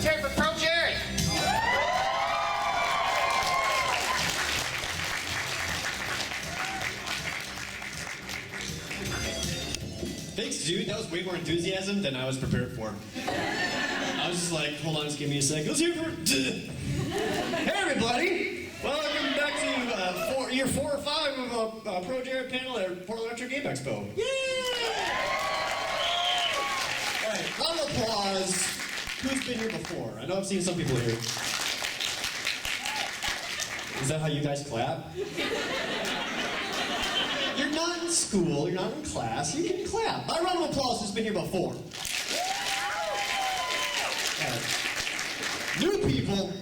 hear it for ProJared. Thanks, dude. That was way more enthusiasm than I was prepared for. I was just like, hold on, just give me a second. Let's hear it for... Hey, everybody! Welcome back to year 4 or 5 of a ProJared panel at Portland Retro Game Expo. Yay! All right, round of applause. Who's been here before? I know I've seen some people here. Is that how you guys clap? You're not in school, you're not in class, you can clap. My round of applause has been here before. New people.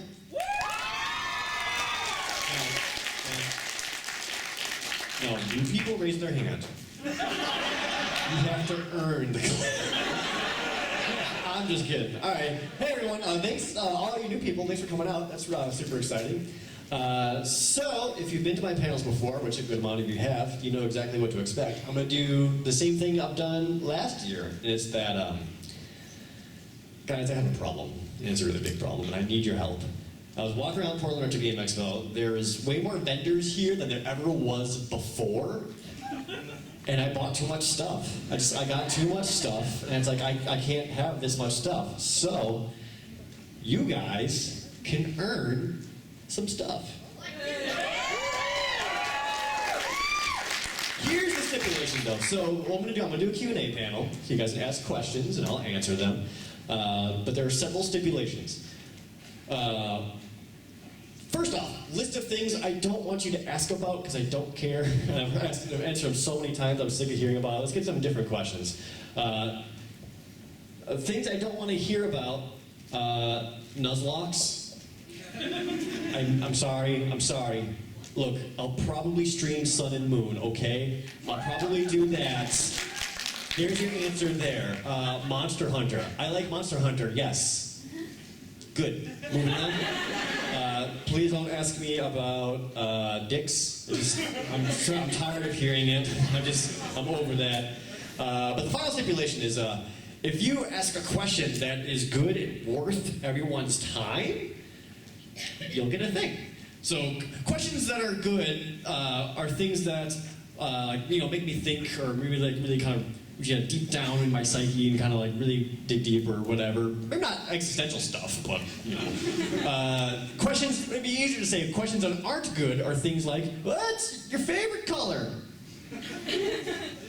No, new people raise their hand. You have to earn the clap. I'm just kidding. All right. Hey, everyone. Thanks, all you new people. Thanks for coming out. That's super exciting. So, if you've been to my panels before, which a good amount of you have, you know exactly what to expect. I'm going to do the same thing I've done last year, and it's that, guys, I have a problem, and it's a really big problem, and I need your help. I was walking around Portland Retro Game Expo. There is way more vendors here than there ever was before, and I bought too much stuff. I got too much stuff, and it's like, I can't have this much stuff. So, you guys can earn some stuff. Here's the stipulation though. So what I'm going to do, I'm going to do a Q&A panel. So you guys can ask questions and I'll answer them. But there are several stipulations. First off, list of things I don't want you to ask about because I don't care. And I've answered them so many times, I'm sick of hearing about it. Let's get some different questions. Things I don't want to hear about, Nuzlocke. I'm sorry. Look, I'll probably stream Sun and Moon, okay? I'll probably do that. There's your answer there. Monster Hunter. I like Monster Hunter, yes. Good. Moving on. Please don't ask me about dicks. I'm tired of hearing it. I'm over that. But the final stipulation is, if you ask a question that is good and worth everyone's time, you'll get a thing. So questions that are good are things that make me think, or really kind of deep down in my psyche and kind of like really dig deep or whatever. Maybe not existential stuff, but questions. It'd be easier to say questions that aren't good are things like, what's your favorite color?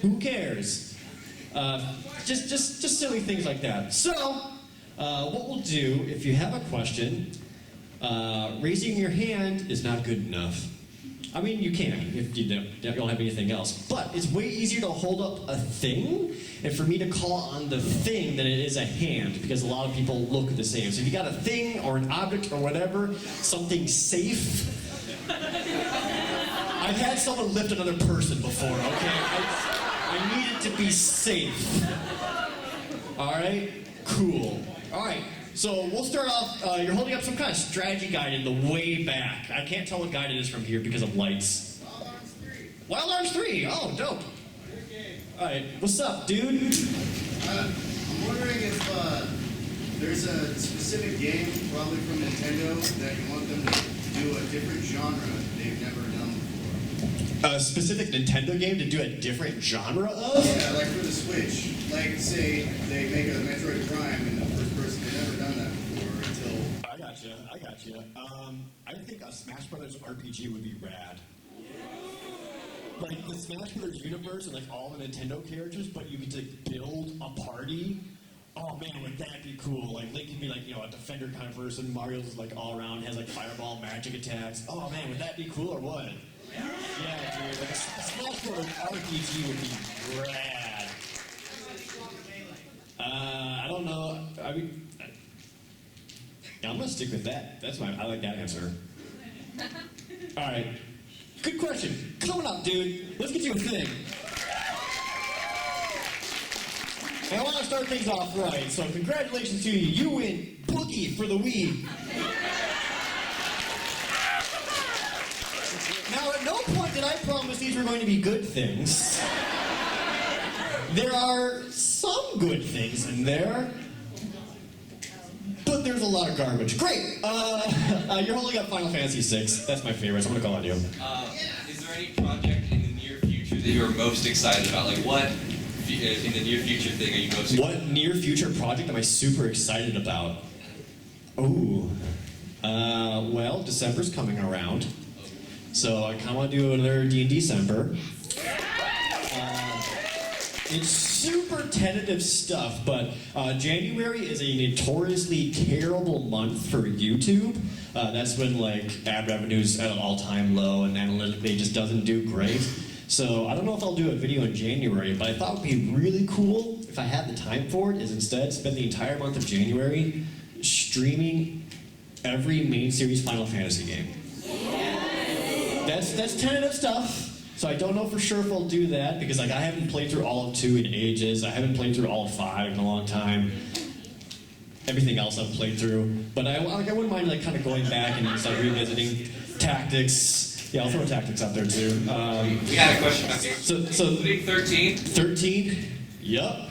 Who cares? Just silly things like that. So what we'll do, if you have a question. Raising your hand is not good enough. I mean, you can if you don't have anything else. But it's way easier to hold up a thing and for me to call on the thing than it is a hand, because a lot of people look the same. So if you got a thing or an object or whatever, something safe. I've had someone lift another person before, okay? I need it to be safe. All right? Cool. All right. So we'll start off, you're holding up some kind of strategy guide in the way back. I can't tell what guide it is from here because of lights. Wild Arms 3. Wild Arms 3, oh, dope. Alright, what's up, dude? I'm wondering if there's a specific game, probably from Nintendo, that you want them to do a different genre they've never done before. A specific Nintendo game to do a different genre of? Yeah, like for the Switch. Like, say, they make a Metroid Prime in the first person. They've never done that before until... I gotcha. I think a Smash Brothers RPG would be rad. Like, the Smash Brothers universe and, like, all the Nintendo characters, but you get to build a party. Oh, man, would that be cool? Like, Link can be, like, a defender kind of person. Mario's, like, all around, has, like, fireball magic attacks. Oh, man, would that be cool or what? Yeah, dude. Like, a Smash Brothers RPG would be rad. I don't know. I mean, I'm gonna stick with that. I like that answer. All right. Good question. Coming up, dude. Let's get you a thing. And I want to start things off right. So congratulations to you. You win Boogie for the Wii. Now, at no point did I promise these were going to be good things. There are some good things in there, but there's a lot of garbage. Great. You're holding up Final Fantasy VI. That's my favorite. So I'm gonna call on you. Is there any project in the near future that you're most excited about? Like what in the near future thing are you most excited What near future project am I super excited about? Ooh. Well, December's coming around, so I kind of want to do another D&D December. It's super tentative stuff, but January is a notoriously terrible month for YouTube. That's when like ad revenue's at an all-time low and analytically just doesn't do great. So I don't know if I'll do a video in January, but I thought it would be really cool if I had the time for it, is instead spend the entire month of January streaming every main series Final Fantasy game. That's tentative stuff. So I don't know for sure if I'll do that, because like I haven't played through all of 2 in ages. I haven't played through all of 5 in a long time. Everything else I've played through. But I wouldn't mind like kind of going back and just like revisiting tactics. Yeah, I'll throw tactics out there too. We had a question back here. So Including 13? 13? Yup.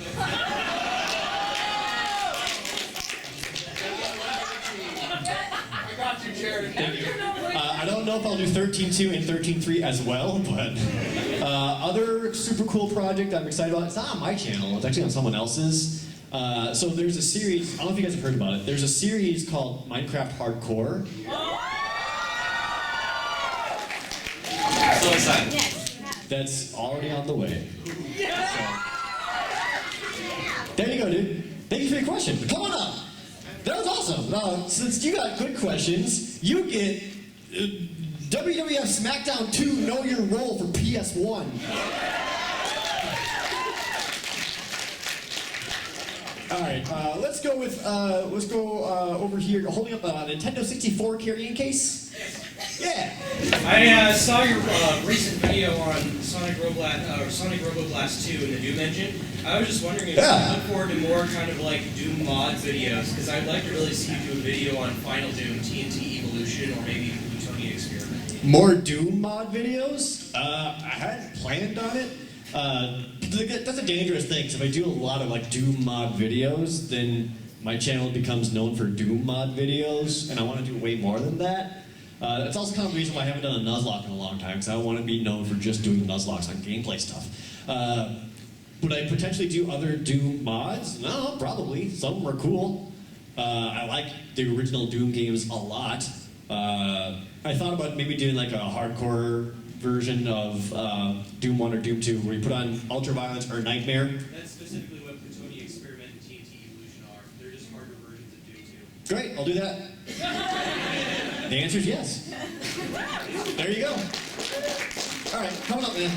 I got you, Jared. Thank you. I don't know if I'll do 13.2 and 13.3 as well, but other super cool project I'm excited about. It's not on my channel. It's actually on someone else's. So there's a series. I don't know if you guys have heard about it. There's a series called Minecraft Hardcore. So excited. That's already on the way. So, there you go, dude. Thank you for your question. Come on up. That was awesome. Since you got good questions, you get WWF SmackDown 2 Know Your Role for PS1. All right, let's go over here, holding up a Nintendo 64 carrying case. Yeah. I saw your recent video on Sonic RoboBlast 2 in the Doom engine. I was just wondering if you look forward to more kind of like Doom mod videos, because I'd like to really see you do a video on Final Doom, TNT Evolution, or maybe Plutonian Experiment. More Doom mod videos? I hadn't planned on it. That's a dangerous thing, because if I do a lot of like Doom mod videos, then my channel becomes known for Doom mod videos, and I want to do way more than that. That's also kind of the reason why I haven't done a Nuzlocke in a long time, because I don't want to be known for just doing Nuzlocks on gameplay stuff. Would I potentially do other Doom mods? No, probably. Some of them are cool. I like the original Doom games a lot. I thought about maybe doing like a hardcore version of Doom 1 or Doom 2, where you put on Ultraviolence or Nightmare. That's specifically what Plutonian Experiment and TNT Evolution are. They're just harder versions of Doom 2. Great, I'll do that. The answer is yes. There you go. All right, coming up, man.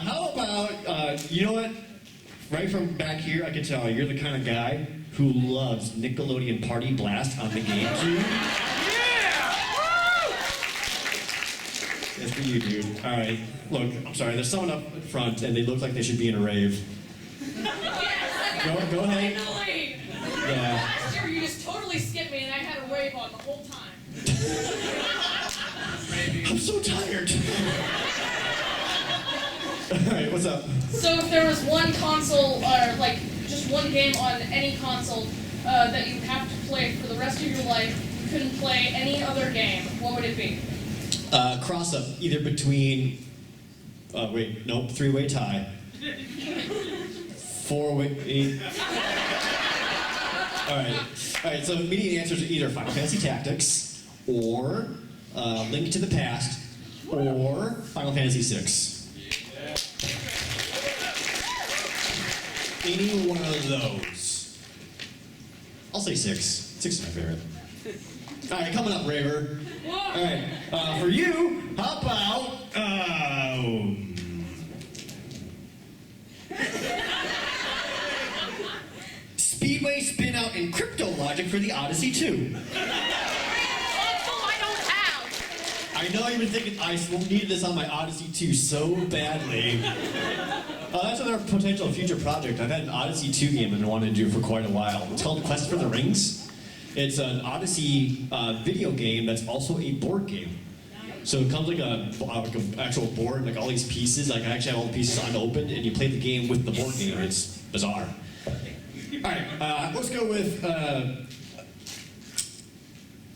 How about, you know what? Right from back here, I can tell you're the kind of guy who loves Nickelodeon Party Blast on the GameCube. That's for you, dude. All right. Look, I'm sorry. There's someone up front, and they look like they should be in a rave. Go ahead. Finally! Yeah. Last year you just totally skipped me and I had a rave on the whole time. I'm so tired. All right, what's up? So if there was one console, or like just one game on any console that you have to play for the rest of your life, you couldn't play any other game, what would it be? Cross up either between. Three-way tie. Four-way. All right. So immediate answers are either Final Fantasy Tactics, or Link to the Past, or Final Fantasy VI. Any one of those. I'll say 6. 6 is my favorite. All right, coming up, Raver. All right, for you, how about Speedway Spin Out and Crypto Logic for the Odyssey 2. I don't have. I know you've been thinking I needed this on my Odyssey 2 so badly. That's another potential future project. I've had an Odyssey 2 game I've been wanting to do for quite a while. It's called Quest for the Rings. It's an Odyssey video game that's also a board game. So it comes like an actual board, like all these pieces. Like I actually have all the pieces unopened, and you play the game with the board game. It's bizarre. All right, let's go with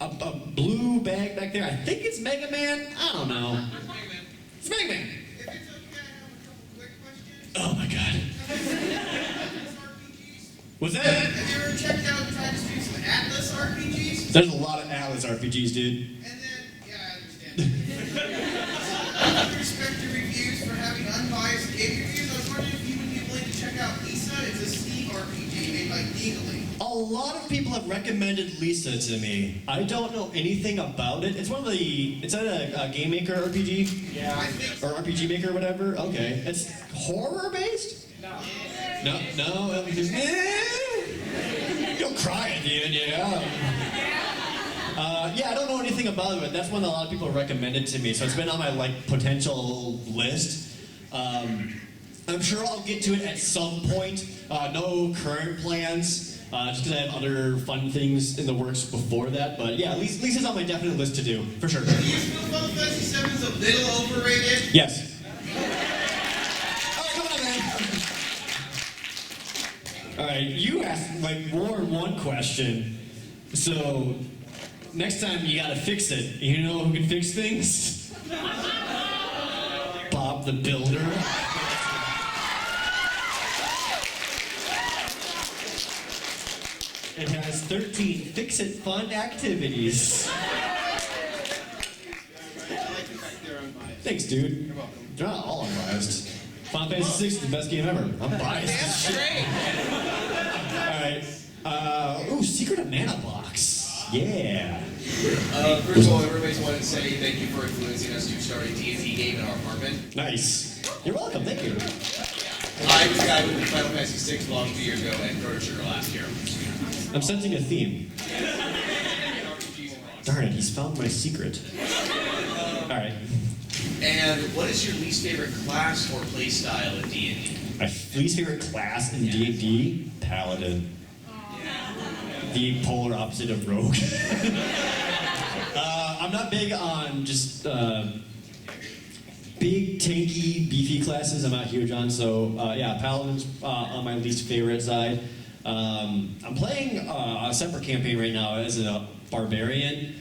a blue bag back there. I think it's Mega Man. I don't know. It's Mega Man. If it's okay, I have a couple quick questions. Oh my god. RPGs. What's that? Have you ever checked out and tried to do some Atlas RPGs? There's a lot of Atlas RPGs, dude. And then, yeah, I understand. With respect to reviews for having unbiased game reviews, I was wondering if you would be willing to check out Lisa. It's a Steam RPG made by Deagly. A lot of people have recommended Lisa to me. I don't know anything about it. It's one of the. It's a Game Maker RPG? Yeah. I think Or RPG Maker or whatever? Okay. It's horror based? No. No? You'll cry at the end, yeah. Yeah, I don't know anything about it, but that's one that a lot of people recommended to me. So it's been on my potential list. I'm sure I'll get to it at some point. No current plans. Just because I have other fun things in the works before that. But yeah, Lisa's on my definite list to do, for sure. Do you feel Final Fantasy VII is a little overrated? Yes. Alright, come on, man. Alright, you asked more than one question. So, next time you gotta fix it. You know who can fix things? Bob the Builder. It has 13 fix-it-fun activities. Thanks, dude. You're welcome. They're not all unbiased. Final Fantasy VI is the best game ever. I'm biased as shit. Alright. Ooh, Secret of Mana Box. Yeah. First of all, everybody's wanted to say thank you for influencing us to start a D&D game in our apartment. Nice. You're welcome, thank you. I was the guy with the Final Fantasy VI launched 2 years ago and ProJared last year. I'm sensing a theme. Darn it, he's found my secret. Alright. And what is your least favorite class or play style in D&D? My least favorite class in D&D? Paladin. The polar opposite of Rogue. I'm not big on just big, tanky, beefy classes. I'm not huge on, so yeah, Paladin's on my least favorite side. I'm playing a separate campaign right now as a barbarian.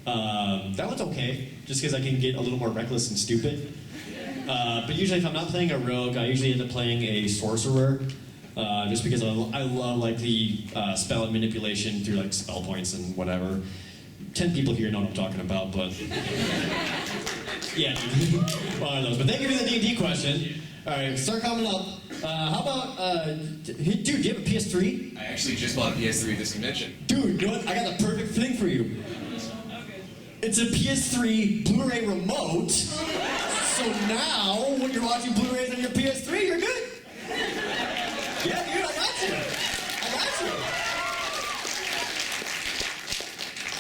That one's okay, just because I can get a little more reckless and stupid. But usually if I'm not playing a rogue, I usually end up playing a sorcerer. Just because I love the spell and manipulation through spell points and whatever. 10 people here know what I'm talking about, but yeah, one of those. But thank you for the D&D question. All right, start coming up. How about, dude, do you have a PS3? I actually just bought a PS3 this convention. Dude, you know what? I got the perfect thing for you. It's a PS3 Blu-ray remote. So now, when you're watching Blu-rays on your PS3, you're good. Yeah, dude, I got you.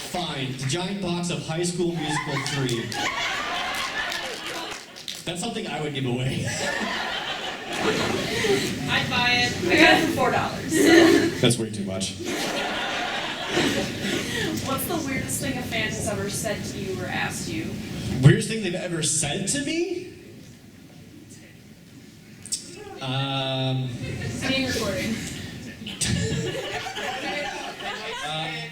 Fine, the giant box of High School Musical 3. That's something I would give away. I'd buy it. I got it for $4. That's way too much. What's the weirdest thing a fan has ever said to you or asked you? Weirdest thing they've ever said to me? Screen recording.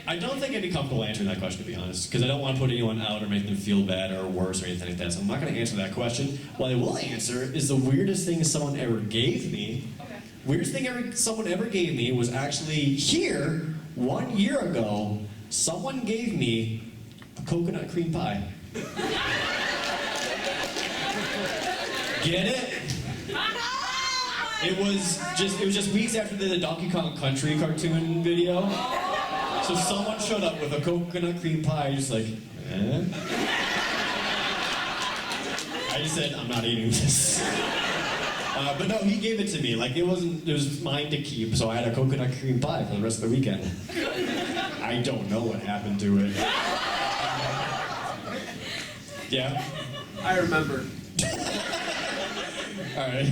I don't think I'd be comfortable answering that question, to be honest, because I don't want to put anyone out or make them feel bad or worse or anything like that, so I'm not going to answer that question. What I will answer is the weirdest thing someone ever gave me. Okay. Weirdest thing someone ever gave me was actually here 1 year ago. Someone gave me a coconut cream pie. Get it? It was just weeks after the Donkey Kong Country cartoon video. So someone showed up with a coconut cream pie, just like, eh? I just said, I'm not eating this. But no, he gave it to me. It was mine to keep, so I had a coconut cream pie for the rest of the weekend. I don't know what happened to it. Yeah? I remember. Alright.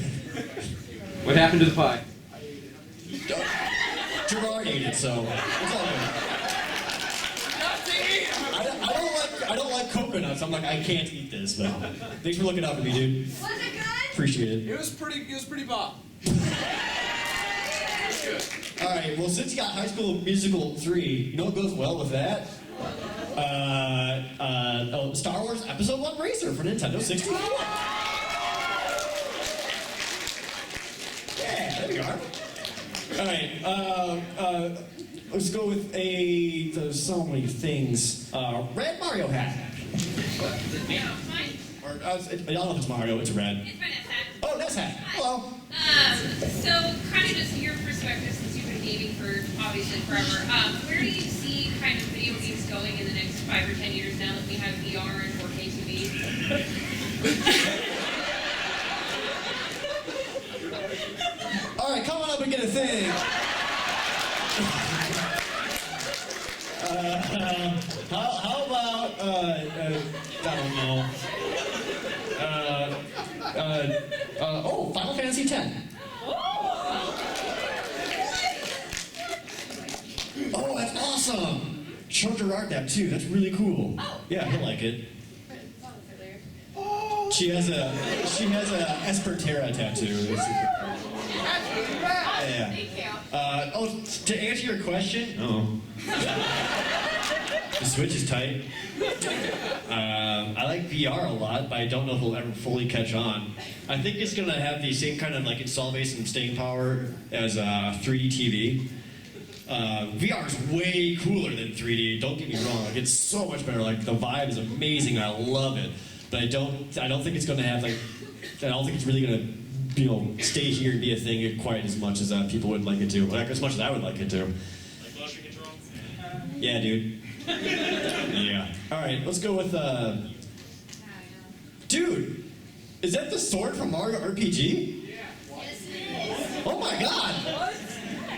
What happened to the pie? Gerard ate it, so it's all good. I don't like coconuts. I'm like, I can't eat this, but thanks for looking out for me, dude. Was it good? Appreciate it. It was pretty bomb. Alright, well, since you got High School Musical 3, you know what goes well with that? Star Wars Episode 1 Racer for Nintendo 64. Yeah, there we are. All right, let's go with there's so many things. Red Mario hat. Yeah, mine. Or, I don't know if it's Mario, it's red. It's Vanessa. Oh, Ness hat. Hello. So kind of just your perspective, since you've been gaming for obviously forever, where do you see kind of video games going in the next 5 or 10 years now that we have VR and 4K TV? All right, come on up and get a thing. How about, I don't know. Final Fantasy X. Oh, that's awesome. Show Gerard that too. That's really cool. Yeah, he'll like it. She has a Esperterra tattoo. It's super cool. Yeah. To answer your question, the Switch is tight. I like VR a lot, but I don't know if it'll ever fully catch on. I think it's gonna have the same kind of like install base and staying power as 3D TV. VR is way cooler than 3D. Don't get me wrong; like it's so much better. Like the vibe is amazing. I love it, but I don't think it's gonna have I don't think it's really gonna stay here and be a thing quite as much as people would like it to. Like as much as I would like it to. Like motion control? Yeah, dude. Yeah. All right, let's go with Dude, is that the sword from Mario RPG? Yes, it is. Oh my God.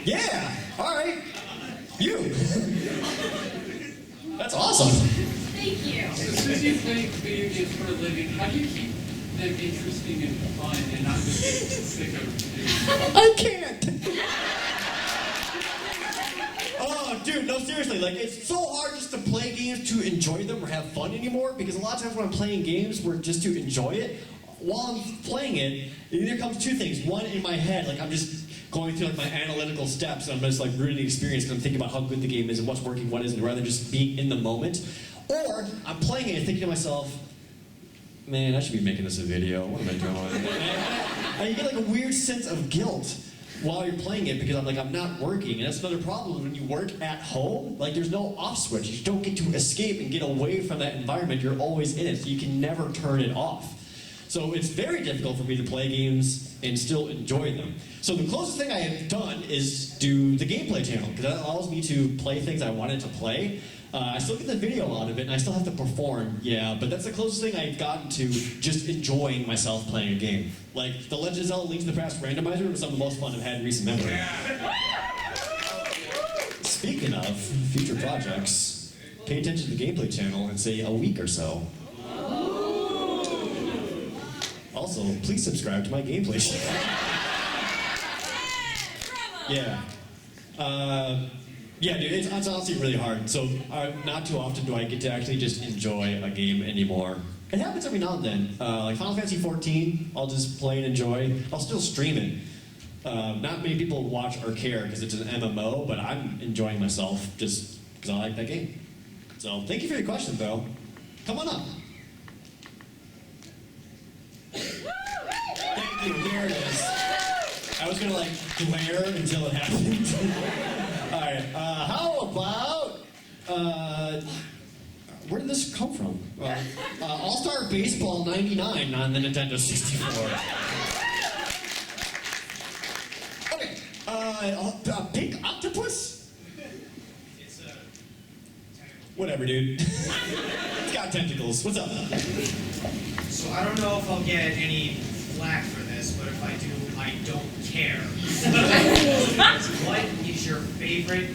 Yeah. All right. You. That's awesome. Thank you. Since you play video games for a living, how do you keep them interesting and fun and not just stick over? I can't. Oh, dude, no, seriously, like, it's so hard just to play games to enjoy them or have fun anymore, because a lot of times when I'm playing games, we're just to enjoy it. While I'm playing it, either comes two things. One, in my head, like, I'm just going through, like, my analytical steps, and I'm just, like, ruining the experience because I'm thinking about how good the game is and what's working, what isn't, rather than just being in the moment. Or, I'm playing it and thinking to myself, man, I should be making this a video. What am I doing? And you get, like, a weird sense of guilt while you're playing it, because I'm not working. And that's another problem when you work at home. Like, there's no off switch. You don't get to escape and get away from that environment. You're always in it, so you can never turn it off. So it's very difficult for me to play games and still enjoy them. So the closest thing I have done is do the gameplay channel, because that allows me to play things I wanted to play. I still get the video out of it, and I still have to perform, yeah, but that's the closest thing I've gotten to just enjoying myself playing a game. Like, the Legend of Zelda Link to the Past randomizer was some of the most fun I've had in recent memory. Speaking of future projects, pay attention to the gameplay channel in, say, a week or so. Also, please subscribe to my gameplay channel. Yeah. Yeah, dude, it's honestly really hard. So, not too often do I get to actually just enjoy a game anymore. It happens every now and then. Like Final Fantasy 14, I'll just play and enjoy. I'll still stream it. Not many people watch or care because it's an MMO, but I'm enjoying myself just because I like that game. So, thank you for your question, though. Come on up. Thank you, there it is. I was gonna, glare until it happened. Alright, how about, where did this come from? All-Star Baseball 99 on the Nintendo 64. Okay, Pink Octopus? It's a Whatever, dude. It's got tentacles. What's up? So I don't know if I'll get any flack for this, but if I do, I don't care. What is your favorite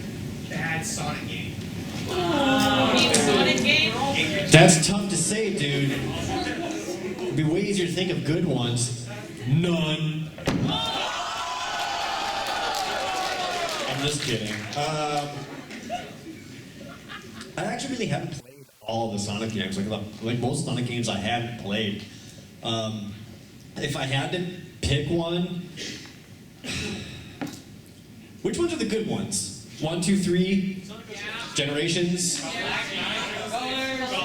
bad Sonic game? Sonic game? That's tough to say, dude. It'd be way easier to think of good ones. None. I'm just kidding. I actually really haven't played all the Sonic games. Like most Sonic games I haven't played. If I had to pick one, which ones are the good ones? 1, 2, 3? Generations?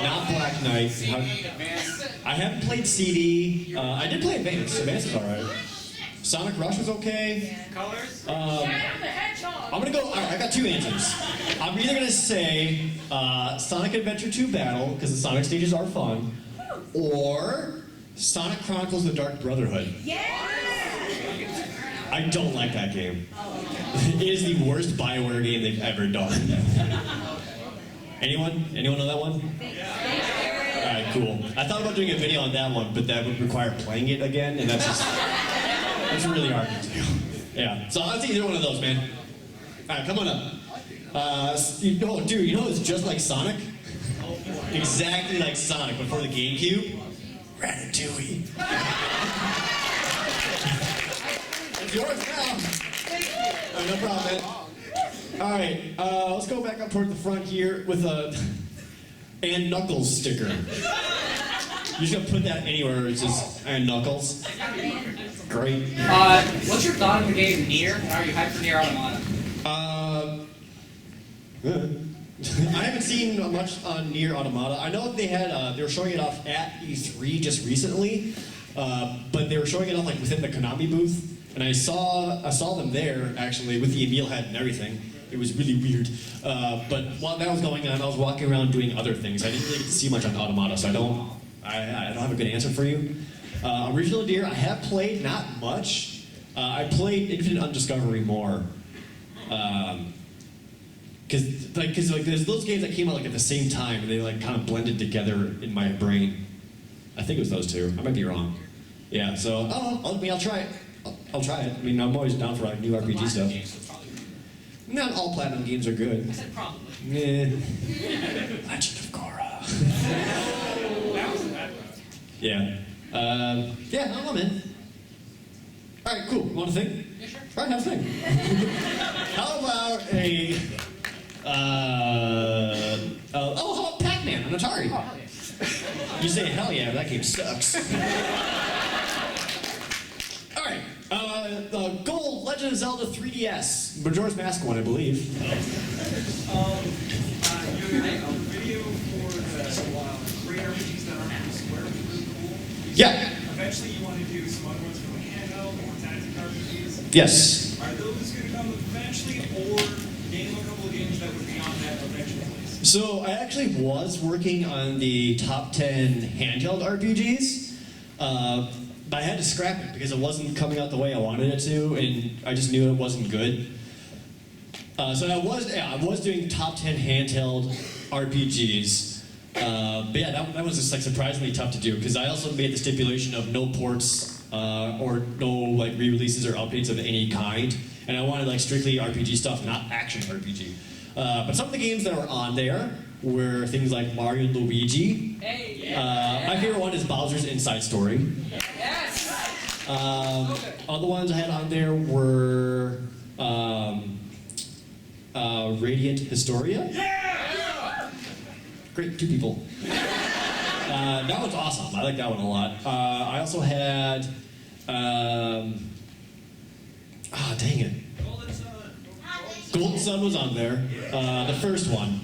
Not Black Knight. CD, Advance. I haven't played CD. I did play Advance. Advance is alright. Sonic Rush was okay. Colors? Shadow the Hedgehog. I'm gonna go. Alright, I got two answers. I'm either gonna say Sonic Adventure 2 Battle because the Sonic stages are fun, or Sonic Chronicles: The Dark Brotherhood. I don't like that game. It is the worst BioWare game they've ever done. Anyone? Anyone know that one? Alright, cool. I thought about doing a video on that one, but that would require playing it again, and that's really hard to do. Yeah, so I'll take either one of those, man. Alright, come on up. You know it's just like Sonic? Exactly like Sonic, but for the GameCube? Ratatouille. It's yours now. Oh, no problem, man. Alright, let's go back up toward the front here with a and Knuckles sticker. You're just gonna put that anywhere where it's just and Knuckles. Great. What's your thought on the game Nier? And are you hyped for Nier Automata? I haven't seen much on Nier Automata. I know they had they were showing it off at E3 just recently, but they were showing it off like within the Konami booth, and I saw them there actually with the Emil head and everything. It was really weird. But while that was going on, I was walking around doing other things. I didn't really get to see much on Automata, so I don't have a good answer for you. Original Nier, I have played, not much. I played Infinite Undiscovery more. Because there's those games that came out like at the same time and they like kind of blended together in my brain. I think it was those two. I might be wrong. Yeah. So I'll try it. I'll try it. I mean, I'm always down for like new RPG stuff. Not all Platinum games are good. I said probably. Yeah. Legend of Korra. Yeah. Yeah. I don't know, man. All right. Cool. You want to think? Yeah, sure. All right. Have a think. How about a how about Pac-Man on Atari? Oh, hell yeah. You say hell yeah, but that game sucks. Alright, Gold Legend of Zelda 3DS. Majora's Mask one, I believe. You had a video for the great RPGs that aren't from Square, which is really cool. Yeah. Eventually you want to do some other ones for like handheld or tactic RPGs. Yes. Are those going to come eventually, or name a couple of games that would be on that eventually list? So I actually was working on the top 10 handheld RPGs, but I had to scrap it because it wasn't coming out the way I wanted it to, and I just knew it wasn't good. So I was doing top 10 handheld RPGs, but yeah, that was just like surprisingly tough to do because I also made the stipulation of no ports or no like re-releases or updates of any kind, and I wanted like strictly RPG stuff, not action RPG. But some of the games that were on there were things like Mario and Luigi. Hey, yeah. My favorite one is Bowser's Inside Story. Yes! Other ones I had on there were Radiant Historia. Yeah! Great, two people. That one's awesome. I like that one a lot. I also had, dang it. Golden Sun was on there. The first one,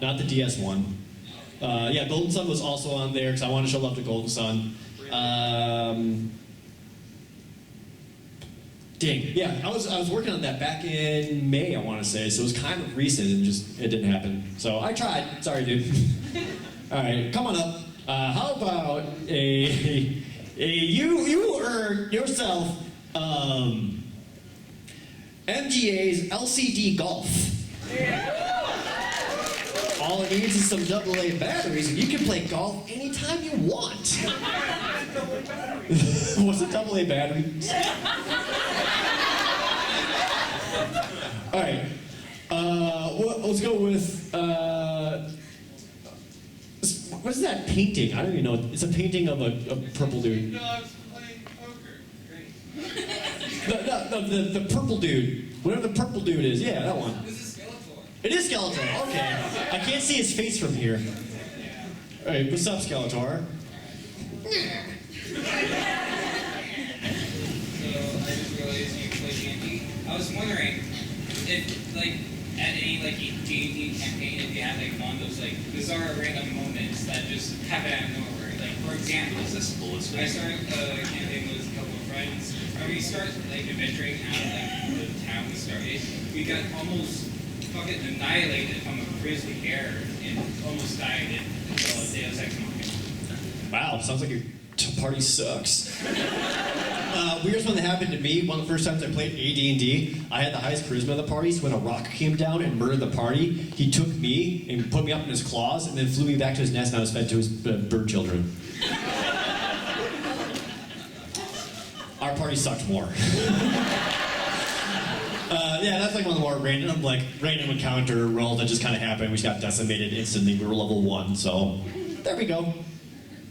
not the DS one. Yeah, Golden Sun was also on there because I wanted to show love to Golden Sun. Dang, yeah, I was working on that back in May, I want to say, so it was kind of recent and just it didn't happen. So I tried. Sorry, dude. All right, come on up. How about you earn yourself MGA's LCD Golf. All it needs is some AA batteries, and you can play golf anytime you want. What's a AA battery? All right. Let's go with. What's that painting? I don't even know. It's a painting of a purple dude. No, I was playing poker. Great. The purple dude. Whatever the purple dude is. Yeah, that one. This is Skeletor. It is Skeletor. Okay. I can't see his face from here. All right. What's up, Skeletor? So I just realized you play D&D. I was wondering if, like, at any like D&D campaign, if you have like one of those like bizarre random moments that just happen out of nowhere. Like for example, I started a campaign with a couple of friends. Whenever we start like adventuring out of like the town we started, we got almost fucking annihilated from a grizzly bear and almost died in Deus Ex Machina. Wow, sounds like your party sucks. Weirdest one that happened to me, one of the first times I played AD&D, I had the highest charisma of the party, so when a rock came down and murdered the party, he took me and put me up in his claws and then flew me back to his nest and I was fed to his bird children. Our party sucked more. Yeah, that's like one of the more random encounter rolls that just kind of happened. We just got decimated instantly. We were level 1, so there we go.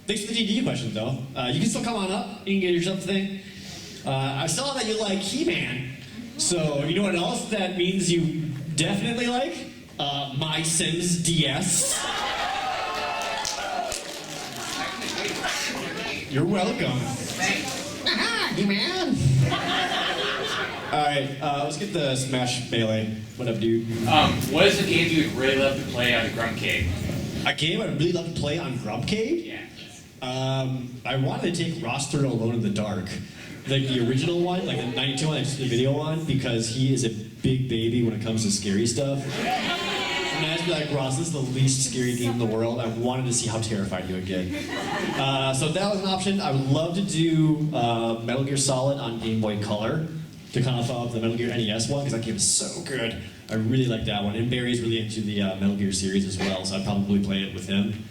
Thanks for the D&D questions, though. You can still come on up. You can get yourself a thing. I saw that you like He-Man. So, you know what else that means you definitely like? My Sims DS. You're welcome. Thanks. Aha, He-Man. Alright, let's get the Smash Melee. What up, dude? What is the game you would really love to play on Grumpcade? A game I'd really love to play on Grumpcade? Yeah. I wanted to take Roster Alone in the Dark. Like the original one, like the 92 one I just did a video on, because he is a big baby when it comes to scary stuff. And I just be like, Ross, this is the least scary game in the world. I wanted to see how terrified you would get. So that was an option. I would love to do Metal Gear Solid on Game Boy Color to kind of follow up the Metal Gear NES one, because that game is so good. I really like that one. And Barry's really into the Metal Gear series as well, so I'd probably play it with him.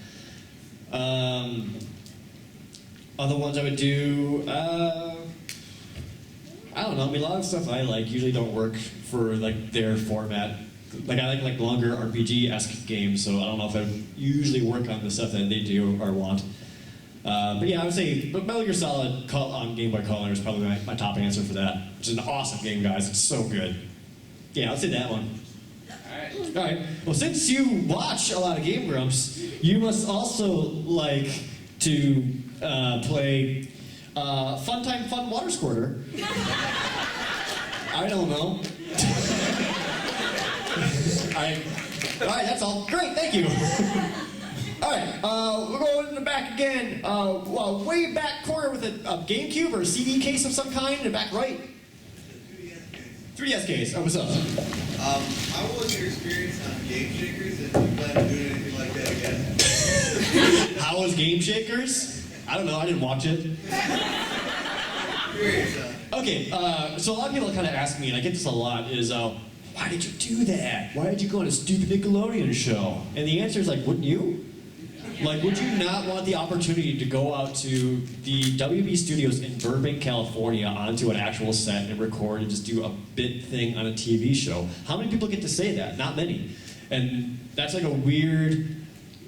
Other ones I would do, I don't know. I mean, a lot of stuff I like usually don't work for like their format. Like I like longer RPG-esque games, so I don't know if I would usually work on the stuff that they do or want. But yeah, I would say Metal Gear Solid on Game Boy Color is probably my top answer for that. Which is an awesome game, guys. It's so good. Yeah, I'll say that one. All right. Well, since you watch a lot of Game Grumps, you must also like to play Fun Time Fun Water Squirter. I don't know. All right, that's all. Great, thank you. All right, we're going in the back again. Way back corner with a GameCube or a CD case of some kind in the back right. 3DS case. Oh, what's up? How was your experience on Game Shakers, and do you plan on doing anything like that again? How was Game Shakers? I don't know, I didn't watch it. Okay, so a lot of people kind of ask me, and I get this a lot, is why did you do that? Why did you go on a stupid Nickelodeon show? And the answer is like, wouldn't you? Like, would you not want the opportunity to go out to the WB studios in Burbank, California, onto an actual set and record and just do a bit thing on a TV show? How many people get to say that? Not many. And that's like a weird,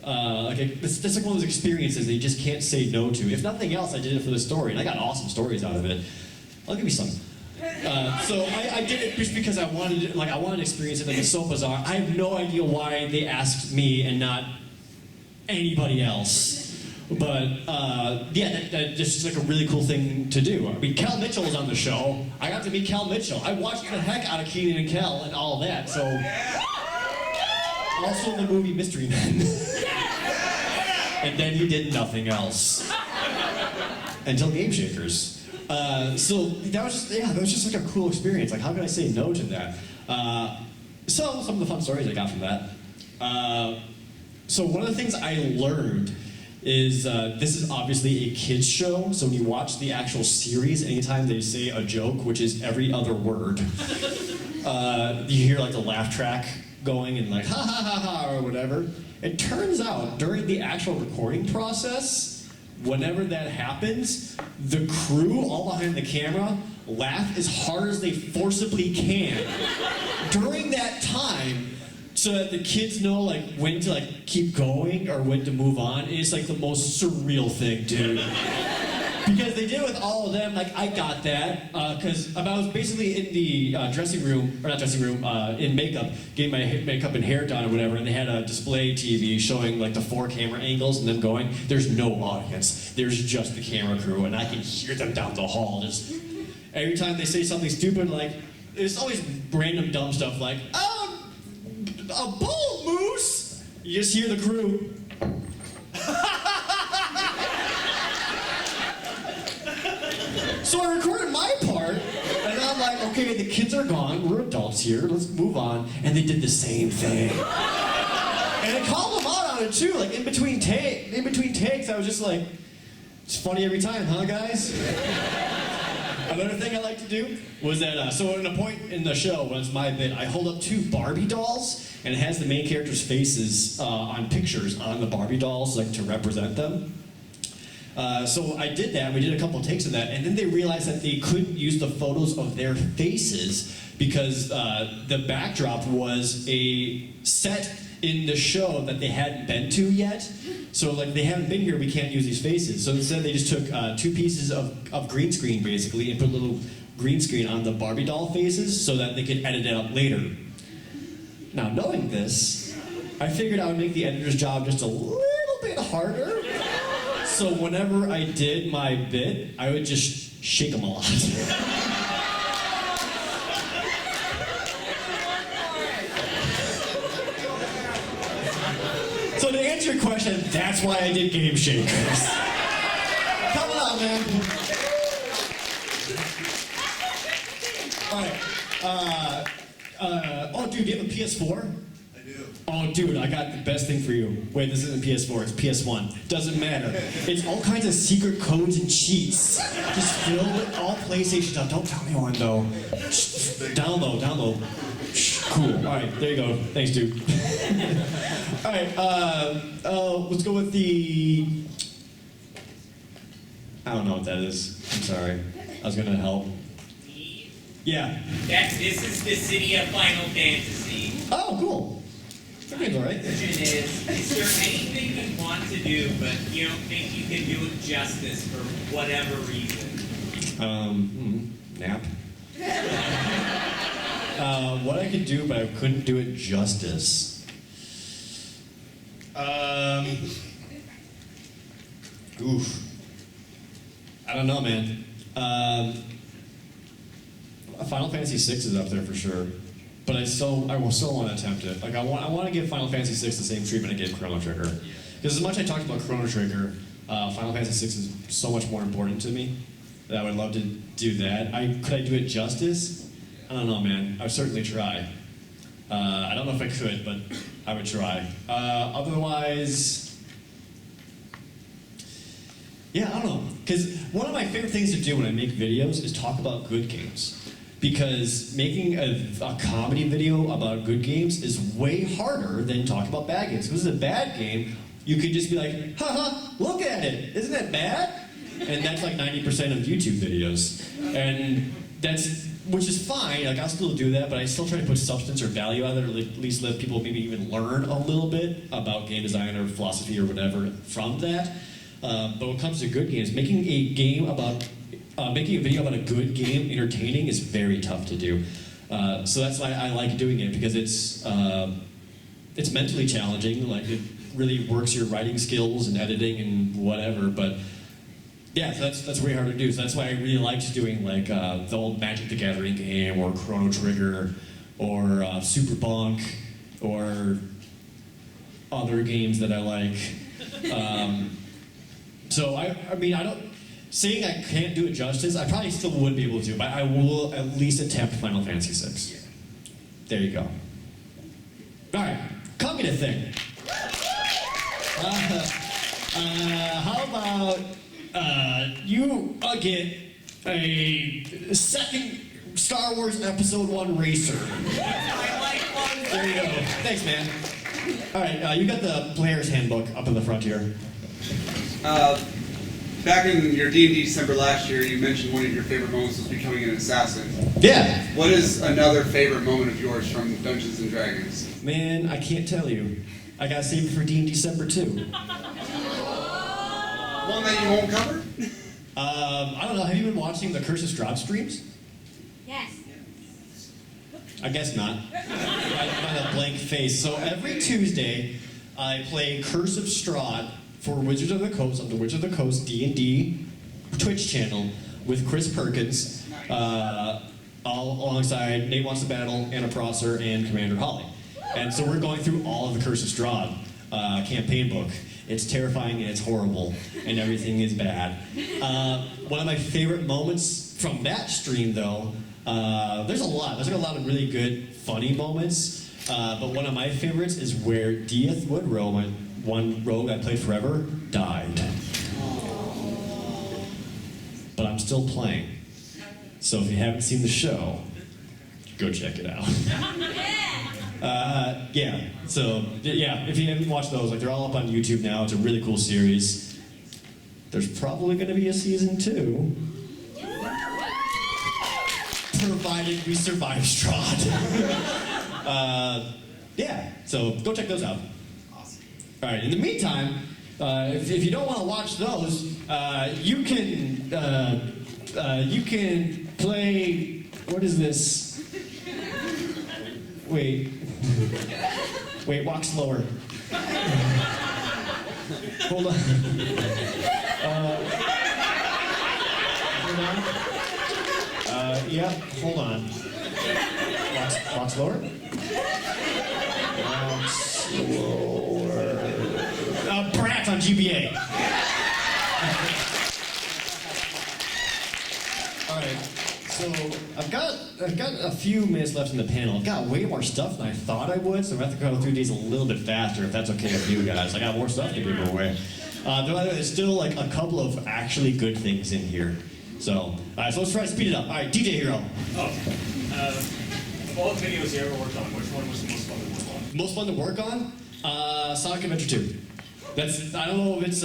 that's like one of those experiences that you just can't say no to. If nothing else, I did it for the story, and I got awesome stories out of it. I'll give you some. So I did it just because I wanted to experience it, and it's so bizarre. I have no idea why they asked me and not anybody else. But yeah, that's just like a really cool thing to do. I mean, Kel Mitchell was on the show. I got to meet Kel Mitchell. I watched the heck out of Keenan and Kel and all of that. So also in the movie Mystery Men. And then he did nothing else until Game Shakers. So that was just like a cool experience. Like, how could I say no to that? So some of the fun stories I got from that. So one of the things I learned is this is obviously a kids show. So when you watch the actual series, anytime they say a joke, which is every other word, you hear like the laugh track going and like ha ha ha ha or whatever. It turns out during the actual recording process, whenever that happens, the crew all behind the camera laugh as hard as they forcibly can during that time, so that the kids know like when to like keep going or when to move on. It's like the most surreal thing, dude. Because they did it with all of them. Like, I got that because I was basically in the dressing room, or not dressing room, in makeup, getting my makeup and hair done or whatever, and they had a display TV showing like the 4 camera angles and them going. There's no audience. There's just the camera crew, and I can hear them down the hall. Just every time they say something stupid, like it's always random dumb stuff like, "Oh, A bull moose? You just hear the crew. So I recorded my part, and I'm like, okay, the kids are gone, we're adults here, let's move on. And they did the same thing. And I called them out on it too, like in between takes, I was just like, it's funny every time, huh guys? Another thing I like to do was that, so at a point in the show, when it's my bit, I hold up 2 Barbie dolls, and it has the main characters' faces on pictures on the Barbie dolls, like to represent them. So I did that, we did a couple of takes of that, and then they realized that they couldn't use the photos of their faces because the backdrop was a set in the show that they hadn't been to yet. So like, they haven't been here, we can't use these faces. So instead they just took 2 pieces of green screen basically and put a little green screen on the Barbie doll faces so that they could edit it out later. Now knowing this, I figured I would make the editor's job just a little bit harder. So whenever I did my bit, I would just shake them a lot. So to answer your question, that's why I did Game Shakers. Come on, man. Alright. Oh, dude, do you have a PS4? I do. Oh, dude, I got the best thing for you. Wait, this isn't PS4, it's PS1. Doesn't matter. It's all kinds of secret codes and cheats. Just filled with all PlayStation stuff. Don't tell anyone, though. Download. Cool. Alright, there you go. Thanks, dude. Alright, let's go with the... I don't know what that is. I'm sorry. I was gonna help. Yeah. This is the city of Final Fantasy. Oh, cool. That game's alright. The question is there anything you want to do, but you don't think you can do it justice for whatever reason? Nap. What I could do, but I couldn't do it justice. Oof. I don't know, man. Final Fantasy VI is up there for sure, but I will still want to attempt it. Like I want to give Final Fantasy VI the same treatment I gave Chrono Trigger, because as much as I talked about Chrono Trigger, Final Fantasy VI is so much more important to me that I would love to do that. Could I do it justice? I don't know, man. I would certainly try. I don't know if I could, but I would try. Otherwise, yeah, I don't know. Because one of my favorite things to do when I make videos is talk about good games. Because making a comedy video about good games is way harder than talking about bad games. If this is a bad game, you could just be like, haha, look at it, isn't that bad? And that's like 90% of YouTube videos. And which is fine, like I'll still do that, but I still try to put substance or value out of it, or at least let people maybe even learn a little bit about game design or philosophy or whatever from that. But when it comes to good games, making a video about a video about a good game entertaining is very tough to do. So that's why I like doing it, because it's mentally challenging. Like it really works your writing skills and editing and whatever. But yeah, that's way hard to do. So that's why I really liked doing like the old Magic the Gathering game, or Chrono Trigger, or Super Bonk, or other games that I like. So I mean, I don't. Saying I can't do it justice, I probably still would be able to, but I will at least attempt Final Fantasy VI. There you go. Alright, cognitive thing. How about you get a second Star Wars Episode 1 racer? There you go. Thanks, man. Alright, you got the player's handbook up in the front here. Back in your D&D December last year, you mentioned one of your favorite moments was becoming an assassin. Yeah. What is another favorite moment of yours from Dungeons and Dragons? Man, I can't tell you. I gotta save it for D&D December too. One that you won't cover? I don't know. Have you been watching the Curse of Strahd streams? Yes. I guess not. I find a blank face. So every Tuesday, I play Curse of Strahd for Wizards of the Coast on the Wizards of the Coast D&D Twitch channel with Chris Perkins, all alongside Nate Wants to Battle, Anna Prosser, and Commander Holly. And so we're going through all of the Curse of Strahd campaign book. It's terrifying and it's horrible, and everything is bad. One of my favorite moments from that stream, though, there's a lot. There's like a lot of really good, funny moments. But one of my favorites is where Dieth Woodrow, one rogue I played forever, died. But I'm still playing. So if you haven't seen the show, go check it out. If you haven't watched those, like they're all up on YouTube now. It's a really cool series. There's probably going to be a season 2. Provided we survive Strahd. So go check those out. Awesome. All right, in the meantime, if you don't want to watch those, you can play, what is this? Wait, walk slower. Hold on. Hold on. Walk slower. Walk slower. Brats on GBA. All right. So I've got a few minutes left in the panel. I've got way more stuff than I thought I would, so I'm going to have to go through these a little bit faster if that's okay with you guys. I got more stuff to give away. There's still like a couple of actually good things in here. So let's try to speed it up. All right, DJ Hero. Of all the videos you ever worked on, which one was the most fun to work on? Most fun to work on? Sonic Adventure 2. I don't know if it's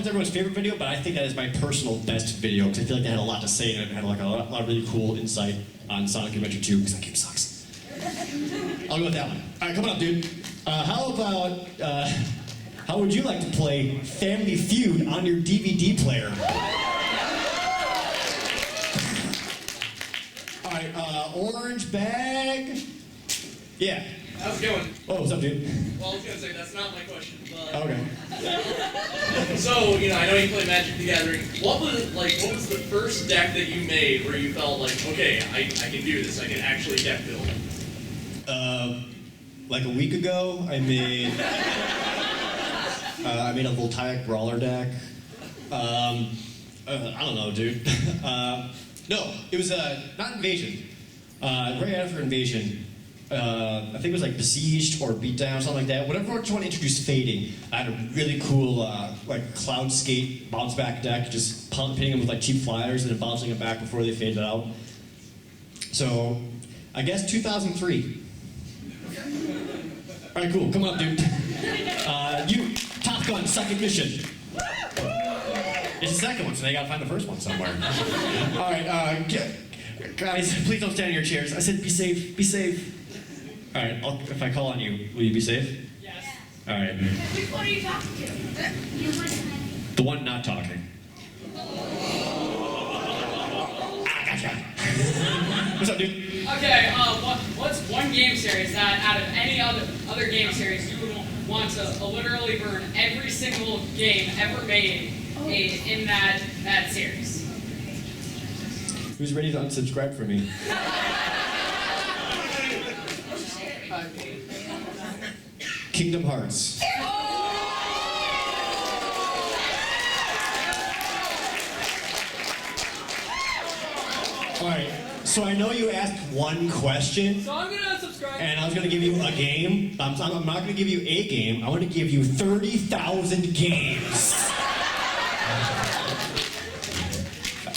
everyone's favorite video, but I think that is my personal best video because I feel like they had a lot to say and it had like a lot of really cool insight on Sonic Adventure 2 because that game sucks. I'll go with that one. All right, coming up, dude. How would you like to play Family Feud on your DVD player? All right, orange bag. Yeah. How's it going? Oh, what's up, dude? Well, I was gonna say that's not my question, but Okay. So, I know you play Magic the Gathering. What was the first deck that you made where you felt like, okay, I can do this, I can actually deck build? Like a week ago, I made a Voltaic Brawler deck. I don't know, dude. No, it was not Invasion. Right after Invasion. I think it was like Besieged or Beatdown, something like that. Whatever one introduced Fading, I had a really cool like Cloud Skate bounce back deck, just hitting them with like cheap flyers and then bouncing them back before they faded out. So, I guess 2003. All right, cool. Come on, dude. You, Top Gun, second mission. It's the second one, so they gotta find the first one somewhere. All right, guys, please don't stand in your chairs. I said be safe. Be safe. All right, if I call on you, will you be safe? Yes. All right. Which one are you talking to? The one not talking. What's up, dude? Okay, what's one game series that, out of any other game series, you would want to literally burn every single game ever made in that series? Who's ready to unsubscribe from me? Kingdom Hearts. All right, so I know you asked one question. So I'm gonna unsubscribe. And I was going to give you a game. I'm not going to give you a game. I want to give you 30,000 games.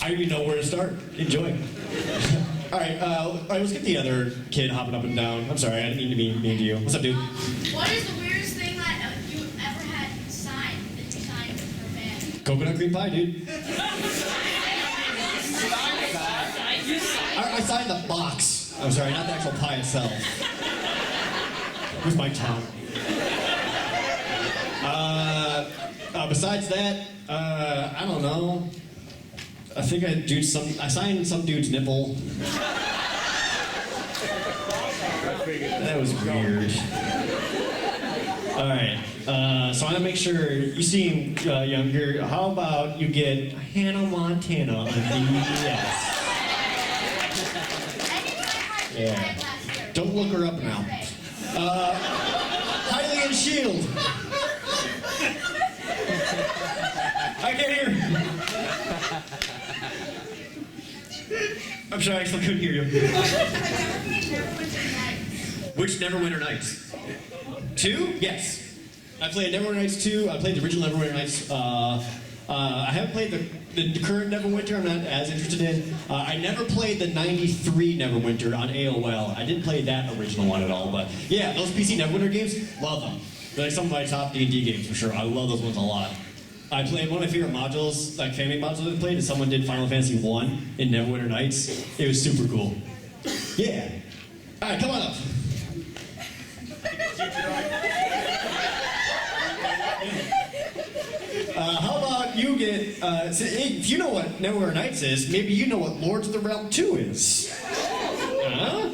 I don't even know where to start. Enjoy. All right, let's get the other kid hopping up and down. I'm sorry, I didn't mean to be mean to you. What's up, dude? What is the weirdest thing that you ever had signed that you signed for a band? Coconut cream pie, dude. I signed the box. I'm sorry, not the actual pie itself. With my tongue. Besides that, I don't know. I think I signed some dude's nipple. That was weird. All right, so I'm gonna make sure you seem younger. How about you get Hannah Montana on DVS? Yeah. Don't look her up now. Hylian Shield. I can't hear. I'm sorry, I still couldn't hear you. Which Neverwinter Nights? 2? Yes. I played Neverwinter Nights 2. I played the original Neverwinter Nights. I haven't played the current Neverwinter. I'm not as interested in. I never played the '93 Neverwinter on AOL. I didn't play that original one at all. But yeah, those PC Neverwinter games, love them. They're like some of my top D&D games for sure. I love those ones a lot. I played one of my favorite modules, like fanmade modules I played, is someone did Final Fantasy 1 in Neverwinter Nights. It was super cool. Yeah. All right, come on up. How about you get, if you know what Neverwinter Nights is, maybe you know what Lords of the Realm 2 is. Huh?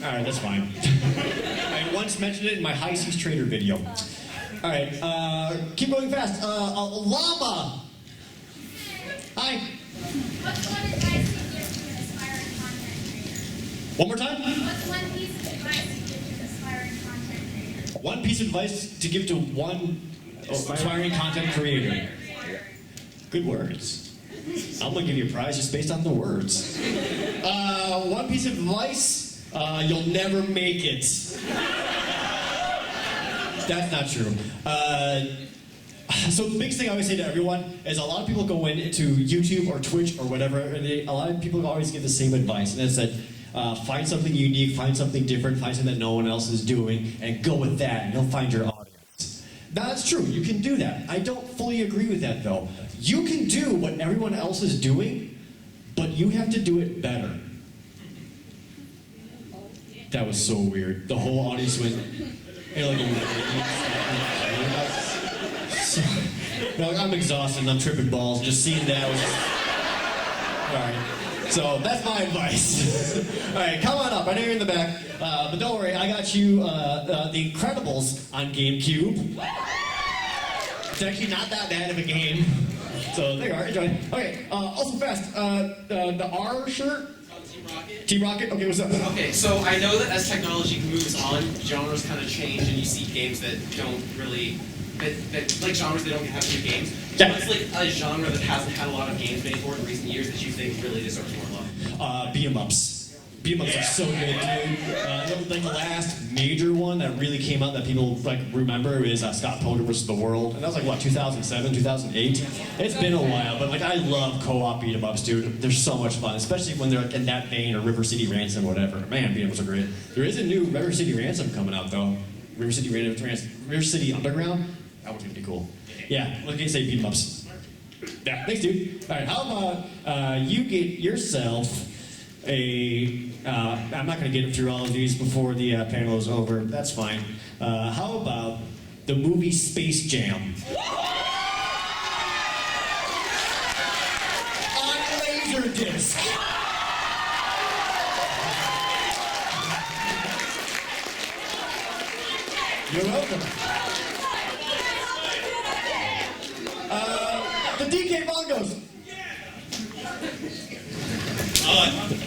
Alright, that's fine. I once mentioned it in my High Seas Trader video. Alright, keep going fast. Llama! Hi. What's one advice you give to an aspiring content creator? One more time? What's one piece of advice you give to an aspiring content creator? One piece of advice to give to one aspiring content creator. Good words. I'm gonna give you a prize just based on the words. One piece of advice, you'll never make it. That's not true. So the biggest thing I always say to everyone is a lot of people go into YouTube or Twitch or whatever, and a lot of people always give the same advice, and it's that find something unique, find something different, find something that no one else is doing, and go with that, and you'll find your audience. That's true, you can do that. I don't fully agree with that though. You can do what everyone else is doing, but you have to do it better. That was so weird. The whole audience went, no, I'm exhausted and I'm tripping balls. Just seeing that was alright. So that's my advice. Alright, come on up. I know you're in the back. But don't worry, I got you The Incredibles on GameCube. It's actually not that bad of a game. So there you are, enjoy. Okay, also fast, the R shirt? T-Rocket? Okay, what's up? Okay, so I know that as technology moves on, genres kind of change, and you see games that don't really, that like genres that don't have new games. Yeah. What's like a genre that hasn't had a lot of games made for in recent years that you think really deserves more love? Beat-em-ups. Beat-em-ups are so good, dude. Like the last major one that really came out that people like remember is Scott Pilgrim vs. the World, and that was like what, 2007, 2008. It's been a while, but like I love co-op beat-em-ups, dude. They're so much fun, especially when they're like in that vein or River City Ransom, whatever. Man, beat-em-ups are great. There is a new River City Ransom coming out though. River City Underground. That one's gonna be cool. Yeah, what can you say, beat-em-ups? Yeah, thanks, dude. All right, how about you get yourself I'm not going to get through all of these before the panel is over. That's fine. How about the movie Space Jam? On Laserdisc. You're welcome. The DK Bongos.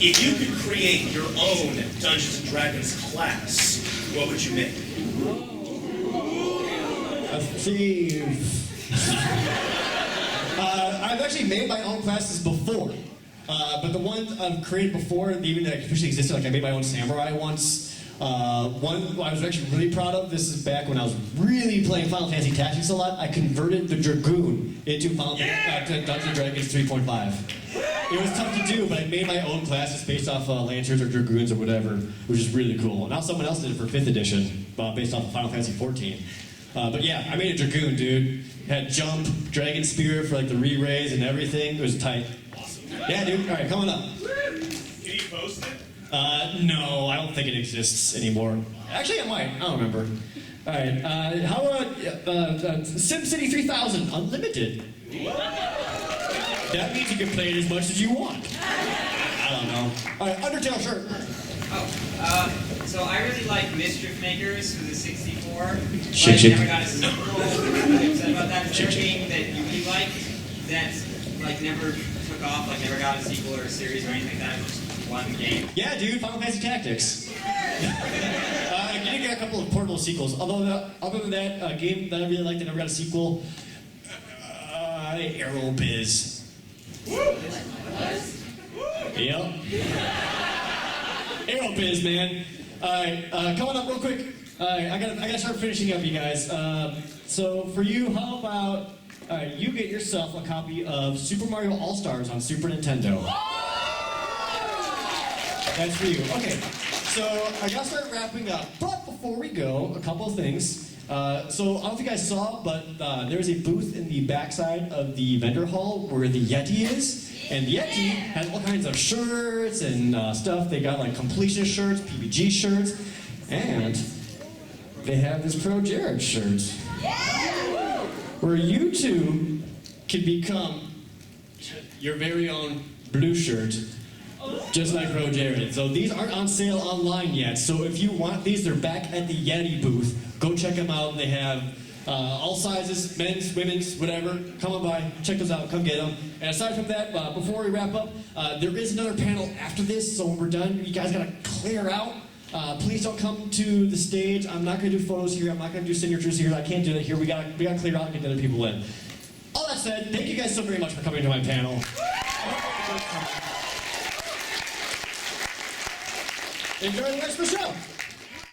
If you could create your own Dungeons and Dragons class, what would you make? A thief. I've actually made my own classes before, but the ones I've created before, even that officially existed, like I made my own samurai once. One I was actually really proud of, this is back when I was really playing Final Fantasy Tactics a lot, I converted the Dragoon into Dungeons & Dragons 3.5. It was tough to do, but I made my own classes based off Lancers or Dragoons or whatever, which is really cool. Now someone else did it for 5th edition, based off of Final Fantasy 14. But yeah, I made a Dragoon, dude. Had jump, Dragon Spear for like the re-raise and everything. It was tight. Awesome. Yeah, dude. All right, coming up. Can you post it? No, I don't think it exists anymore. Actually, it might. I don't remember. All right. How about SimCity 3000 Unlimited? That means you can play it as much as you want. I don't know. All right, Undertale shirt. So I really like Mischief Makers for the 64. Shake, but shake. never got a sequel. I'm really upset about that. Is there a game that you really like that's like never took off, like never got a sequel or a series or anything like that? Just one game. Yeah, dude, Final Fantasy Tactics. You didn't get couple of portable sequels. Other than that, a game that I really liked that never got a sequel, Aerobiz. Yep. Aerobiz, man. Alright, coming up real quick. I gotta start finishing up, you guys. So for you, how about you get yourself a copy of Super Mario All-Stars on Super Nintendo. That's for you. Okay, so I gotta start wrapping up. But before we go, a couple of things. So I don't know if you guys saw, but there's a booth in the backside of the vendor hall where the Yeti is. And the Yeti has all kinds of shirts and stuff. They got like completion shirts, PPG shirts, and they have this ProJared shirt. Where you two can become your very own blue shirt, just like ProJared. So these aren't on sale online yet. So if you want these, they're back at the Yeti booth. Go check them out. They have all sizes, men's, women's, whatever. Come on by, check those out, come get them. And aside from that, before we wrap up, there is another panel after this. So when we're done, you guys gotta clear out. Please don't come to the stage. I'm not gonna do photos here. I'm not gonna do signatures here. I can't do that here. We gotta clear out and get the other people in. All that said, thank you guys so very much for coming to my panel. Enjoy the rest of the show.